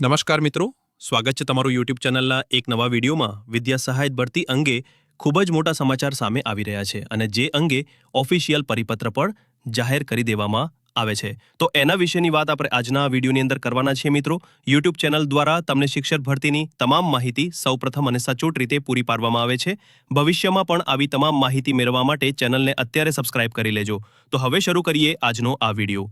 નમસ્કાર મિત્રો, સ્વાગત છે તમારું યુટ્યુબ ચેનલના એક નવા વિડીયોમાં. વિદ્યા સહાયક ભરતી અંગે ખૂબ જ મોટા સમાચાર સામે આવી રહ્યા છે અને જે અંગે ઓફિશિયલ પરિપત્ર પણ જાહેર કરી દેવામાં આવે છે. તો એના વિશેની વાત આપણે આજના વિડીયોની અંદર કરવાના છીએ મિત્રો. યુટ્યુબ ચેનલ દ્વારા તમને શિક્ષક ભરતીની તમામ માહિતી સૌપ્રથમ અને સચોટ રીતે પૂરી પાડવામાં આવે છે. ભવિષ્યમાં પણ આવી તમામ માહિતી મેળવવા માટે ચેનલને અત્યારે સબસ્ક્રાઇબ કરી લેજો. તો હવે શરૂ કરીએ આજનો આ વિડીયો.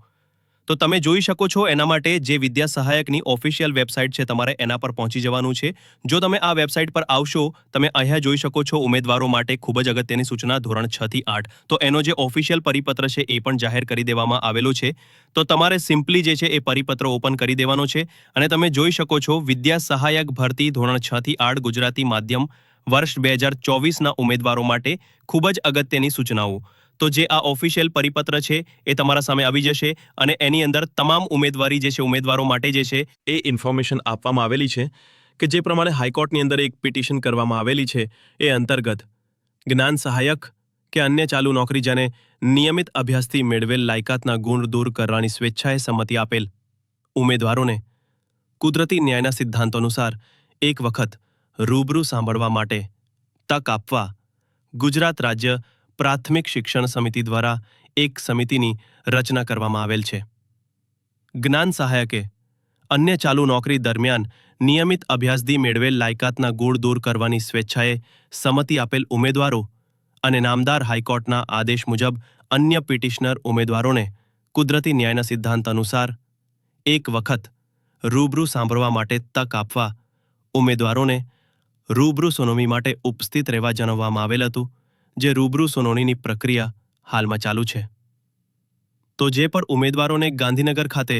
તો તમે જોઈ શકો છો એના માટે જે વિદ્યા સહાયકની ઓફિશિયલ વેબસાઇટ છે તમારે એના પર પહોંચી જવાનું છે. જો તમે આ વેબસાઇટ પર આવશો, તમે અહીંયા જોઈ શકો છો ઉમેદવારો માટે ખૂબ જ અગત્યની સૂચના ધોરણ 6 થી 8. તો એનો જે ઓફિશિયલ પરિપત્ર છે એ પણ જાહેર કરી દેવામાં આવેલો છે. તો તમારે સિમ્પલી જે છે એ પરિપત્ર ઓપન કરી દેવાનો છે અને તમે જોઈ શકો છો વિદ્યા સહાયક ભરતી ધોરણ 6 થી 8 ગુજરાતી માધ્યમ વર્ષ 2024ના ઉમેદવારો માટે ખૂબ જ અગત્યની સૂચનાઓ. તો જે આ ઓફિશિયલ પરિપત્ર છે એ તમારા સામે આવી જશે અને એની અંદર તમામ ઉમેદવારી જે છે ઉમેદવારો માટે જે છે એ ઇન્ફોર્મેશન આપવામાં આવેલી છે કે જે પ્રમાણે હાઈકોર્ટની અંદર એક પિટિશન કરવામાં આવેલી છે એ અંતર્ગત જ્ઞાન સહાયક કે અન્ય ચાલુ નોકરી જેને નિયમિત અભ્યાસથી મેળવેલ લાયકાતના ગુણ દૂર કરવાની સ્વેચ્છાએ સંમતિ આપેલ ઉમેદવારોને કુદરતી ન્યાયના સિદ્ધાંતો અનુસાર એક વખત રૂબરૂ સાંભળવા માટે તક આપવા ગુજરાત રાજ્ય પ્રાથમિક શિક્ષણ સમિતિ દ્વારા એક સમિતિની રચના કરવામાં આવેલ છે. જ્ઞાન સહાયકે અન્ય ચાલુ નોકરી દરમિયાન નિયમિત અભ્યાસથી મેળવેલ લાયકાતના ગુણ દૂર કરવાની સ્વેચ્છાએ સંમતિ આપેલ ઉમેદવારો અને નામદાર હાઈકોર્ટના આદેશ મુજબ અન્ય પિટિશનર ઉમેદવારોને કુદરતી ન્યાયના સિદ્ધાંત અનુસાર એક વખત રૂબરૂ સાંભળવા માટે તક આપવા ઉમેદવારોને રૂબરૂ સુનાવણી માટે ઉપસ્થિત રહેવા જણાવવામાં આવેલ હતું. જે રૂબરૂ સુનાવણીની પ્રક્રિયા હાલમાં ચાલુ છે. તો જે પણ ઉમેદવારોને ગાંધીનગર ખાતે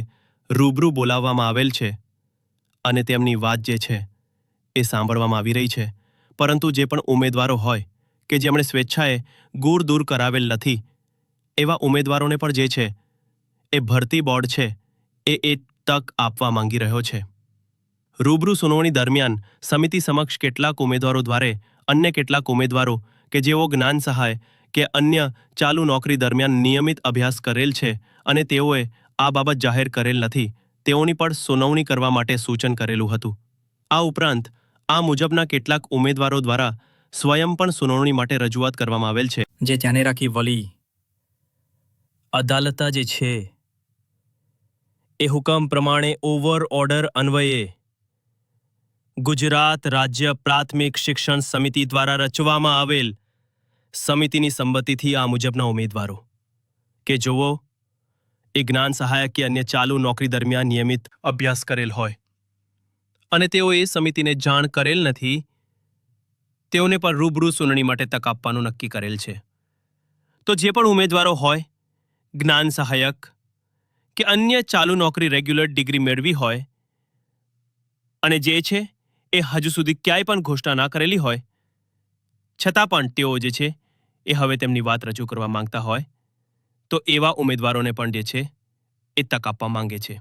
રૂબરૂ બોલાવવામાં આવેલ છે અને તેમની વાત જે છે એ સાંભળવામાં આવી રહી છે, પરંતુ જે પણ ઉમેદવારો હોય કે જેમણે સ્વેચ્છાએ ગુણ દૂર કરાવેલ નથી એવા ઉમેદવારોને પણ જે છે એ ભરતી બોર્ડ છે એ તક આપવા માંગી રહ્યો છે. રૂબરૂ સુનાવણી દરમિયાન સમિતિ સમક્ષ કેટલાક ઉમેદવારો દ્વારા અન્ય કેટલાક ઉમેદવારો કે જેઓ જ્ઞાન સહાય કે અન્ય ચાલુ નોકરી દરમિયાન નિયમિત અભ્યાસ કરેલ છે અને તેઓએ આ બાબત જાહેર કરેલ નથી, તેઓની પણ સુનાવણી કરવા માટે સૂચન કરેલું હતું. આ ઉપરાંત આ મુજબના કેટલાક ઉમેદવારો દ્વારા સ્વયં પણ સુનાવણી માટે રજૂઆત કરવામાં આવેલ છે. જે ધ્યાને રાખી વલી અદાલત જે છે એ હુકમ પ્રમાણે ઓવર ઓર્ડર અન્વયે ગુજરાત રાજ્ય પ્રાથમિક શિક્ષણ સમિતિ દ્વારા રચવામાં આવેલ સમિતિની સંમતિથી આ મુજબના ઉમેદવારો કે જેઓ એ જ્ઞાન સહાયક કે અન્ય ચાલુ નોકરી દરમિયાન નિયમિત અભ્યાસ કરેલ હોય અને તેઓ એ સમિતિને જાણ કરેલ નથી, તેઓને પણ રૂબરૂ સુનાવણી માટે તક આપવાનું નક્કી કરેલ છે. તો જે પણ ઉમેદવારો હોય જ્ઞાન સહાયક કે અન્ય ચાલુ નોકરી રેગ્યુલર ડિગ્રી મેળવી હોય અને જે છે એ હજુ સુધી ક્યાંય પણ ઘોષણા ના કરેલી હોય છતાં પણ તેઓ જે છે એ હવે તેમની વાત રજૂ કરવા માંગતા હોય તો એવા ઉમેદવારોને પણ જે છે એ તક આપવા માંગે છે.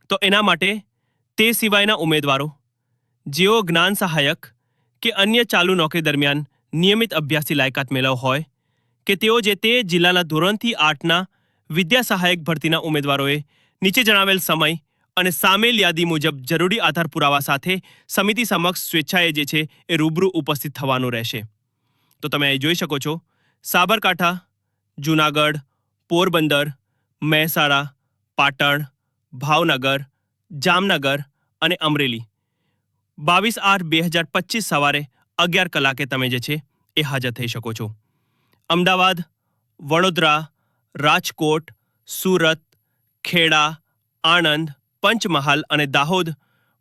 તો એના માટે તે સિવાયના ઉમેદવારો જેઓ જ્ઞાન સહાયક કે અન્ય ચાલુ નોકરી દરમિયાન નિયમિત અભ્યાસથી લાયકાત મેળવ હોય કે તેઓ જે તે જિલ્લાના ધોરણથી 8ના વિદ્યા સહાયક ભરતીના ઉમેદવારોએ નીચે જણાવેલ સમય અને સામેલ યાદી મુજબ જરૂરી આધાર પુરાવા સાથે સમિતિ સમક્ષ સ્વેચ્છાએ જે છે એ રૂબરૂ ઉપસ્થિત થવાનું રહેશે. તો તમે અહીં જોઈ શકો છો સાબરકાંઠા, જૂનાગઢ, પોરબંદર, મહેસાણા, પાટણ, ભાવનગર, જામનગર અને અમરેલી 22/8/2025 સવારે 11 કલાકે તમે જે છે એ હાજર થઈ શકો છો. અમદાવાદ, વડોદરા, રાજકોટ, સુરત, ખેડા, આણંદ, પંચમહાલ અને દાહોદ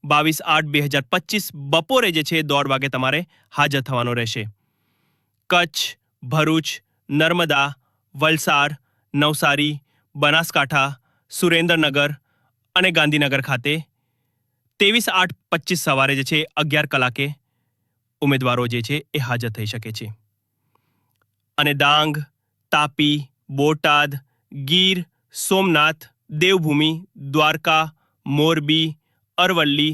22/8/2025 બપોરે જે છે 1:30 વાગે તમારે હાજર થવાનો રહેશે. કચ્છ, ભરૂચ, નર્મદા, વલસાડ, નવસારી, બનાસકાંઠા, સુરેન્દ્રનગર અને ગાંધીનગર ખાતે 23/8/25 સવારે જે છે 11 કલાકે ઉમેદવારો જે છે એ હાજર થઈ શકે છે. અને ડાંગ, તાપી, બોટાદ, ગીર, સોમનાથ, દેવભૂમિ, દ્વારકા, મોરબી, અરવલ્લી,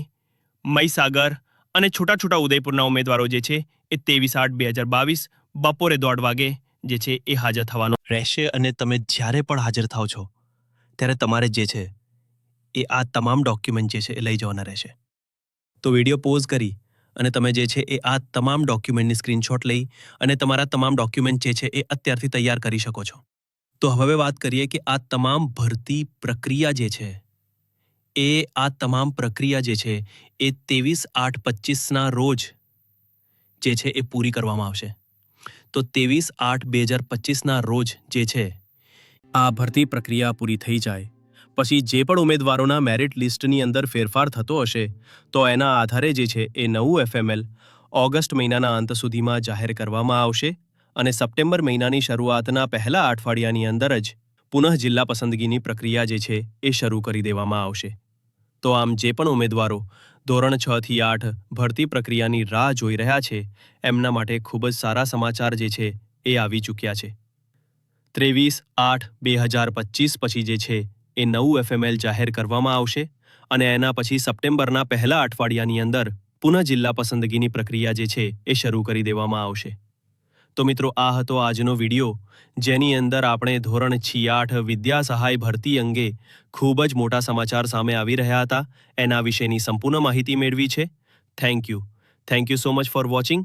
મહીસાગર અને છોટા ઉદેપુરના ઉમેદવારો જે છે એ 23/8/2022 બપોરે 1:30 વાગે જે છે એ હાજર થવાનો રહેશે. અને તમે જ્યારે પણ હાજર થાવ છો ત્યારે તમારે જે છે એ આ તમામ ડોક્યુમેન્ટ જે છે એ લઈ જવાના રહેશે. તો વિડીયો પોઝ કરી અને તમે જે છે એ આ તમામ ડોક્યુમેન્ટની સ્ક્રીનશોટ લઈ અને તમારા તમામ ડોક્યુમેન્ટ જે છે એ અત્યારથી તૈયાર કરી શકો છો. તો હવે વાત કરીએ કે આ તમામ ભરતી પ્રક્રિયા જે છે આ તમામ પ્રક્રિયા જે છે એ 23/8/25ના રોજ જે છે એ પૂરી કરવામાં આવશે. તો 23/8/2025ના રોજ જે છે આ ભરતી પ્રક્રિયા પૂરી થઈ જાય પછી જે પણ ઉમેદવારોના મેરિટ લિસ્ટની અંદર ફેરફાર થતો હશે તો એના આધારે જે છે એ નવું એફએમએલ ઓગસ્ટ મહિનાના અંત સુધીમાં જાહેર કરવામાં આવશે અને સપ્ટેમ્બર મહિનાની શરૂઆતના પહેલા અઠવાડિયાની અંદર જ પુનઃ જિલ્લા પસંદગીની પ્રક્રિયા જે છે એ શરૂ કરી દેવામાં આવશે. તો આમ જે પણ ઉમેદવારો ધોરણ 6 થી 8 ભરતી પ્રક્રિયાની રાહ જોઈ રહ્યા છે એમના માટે ખૂબ જ સારા સમાચાર જે છે એ આવી ચૂક્યા છે. 23/8/2025 પછી જે છે એ નવું એફએમએલ જાહેર કરવામાં આવશે અને એના પછી સપ્ટેમ્બરના પહેલા અઠવાડિયાની અંદર પુનઃ જિલ્લા પસંદગીની પ્રક્રિયા જે છે એ શરૂ કરી દેવામાં આવશે. તો મિત્રો આ હતો આજનો વિડીયો જેની અંદર આપણે ધોરણ 6-8 વિદ્યા સહાય ભરતી અંગે ખૂબ જ મોટા સમાચાર સામે આવી રહ્યા હતા એના વિશેની સંપૂર્ણ માહિતી મેળવી છે. Thank you so much for watching.